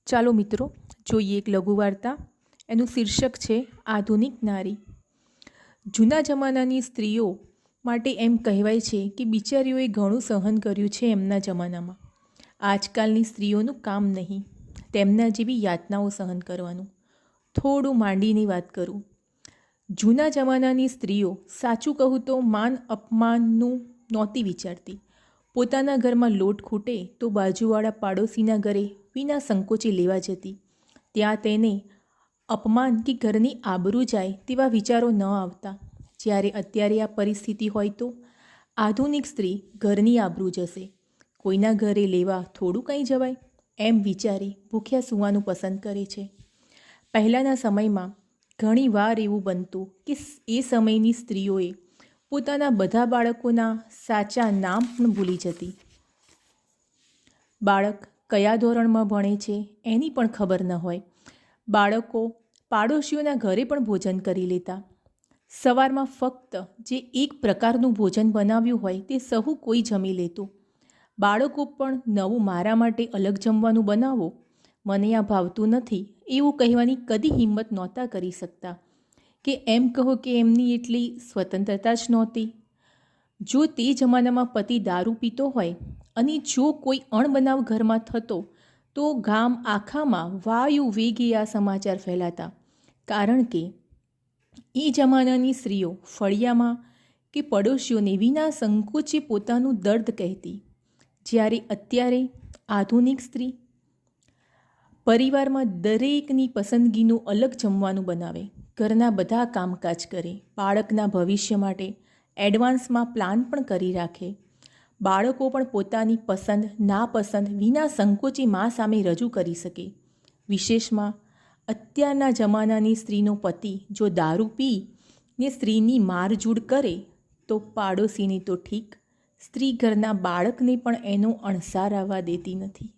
ચાલો મિત્રો જોઈએ એક લઘુ વાર્તા. એનું શીર્ષક છે આધુનિક નારી. જૂના જમાનાની સ્ત્રીઓ માટે એમ કહેવાય છે કે બિચારીઓએ ઘણું સહન કર્યું છે એમના જમાનામાં. આજકાલની સ્ત્રીઓનું કામ નહીં તેમના જેવી યાતનાઓ સહન કરવાનું. થોડું માંડીની વાત કરું. જૂના જમાનાની સ્ત્રીઓ સાચું કહું તો માન અપમાનનું નહોતી વિચારતી. પોતાના ઘરમાં લોટ ખૂટે તો બાજુવાળા પાડોશીના ઘરે વિના સંકોચે લેવા જતી. ત્યાં તેને અપમાન કે ઘરની આબરૂ જાય તેવા વિચારો ન આવતા. જ્યારે અત્યારે આ પરિસ્થિતિ હોય તો આધુનિક સ્ત્રી ઘરની આબરૂ જશે, કોઈના ઘરે લેવા થોડું કંઈ જવાય એમ વિચારી ભૂખ્યા સૂવાનું પસંદ કરે છે. પહેલાંના સમયમાં ઘણી વાર એવું બનતું કે એ સમયની સ્ત્રીઓએ પોતાના બધા બાળકોના સાચા નામ પણ ભૂલી જતી. બાળક કયા ધોરણમાં ભણે છે એની પણ ખબર ન હોય. બાળકો પાડોશીઓના ઘરે પણ ભોજન કરી લેતા. સવારમાં ફક્ત જે એક પ્રકારનું ભોજન બનાવ્યું હોય તે સહુ કોઈ જમી લેતું. બાળકો પણ નવું મારા માટે અલગ જમવાનું બનાવો, મને આ ભાવતું નથી એવું કહેવાની કદી હિંમત નહોતા કરી શકતા. કે એમ કહો કે એમની એટલી સ્વતંત્રતા જ નહોતી. જો તે જમાનામાં પતિ દારૂ પીતો હોય અને જો કોઈ અણબનાવ ઘરમાં થતો તો ગામ આખામાં વાયુ વેગે આ સમાચાર ફેલાતા. કારણ કે એ જમાનાની સ્ત્રીઓ ફળિયામાં કે પડોશીઓને વિના સંકોચે પોતાનું દર્દ કહેતી. જ્યારે અત્યારે આધુનિક સ્ત્રી પરિવારમાં દરેકની પસંદગીનું અલગ જમવાનું બનાવે, ઘરના બધા કામકાજ કરે, બાળકના ભવિષ્ય માટે એડવાન્સમાં પ્લાન પણ કરી રાખે. બાળકો પણ પોતાની પસંદ નાપસંદ વિના સંકોચે મા સામે રજૂ કરી શકે. વિશેષમાં અત્યારના જમાનાની સ્ત્રીનો પતિ જો દારૂ પી ને સ્ત્રીની મારઝૂડ કરે તો પાડોશીને તો ઠીક, સ્ત્રી ઘરના બાળકને પણ એનો અણસાર આવવા દેતી નથી.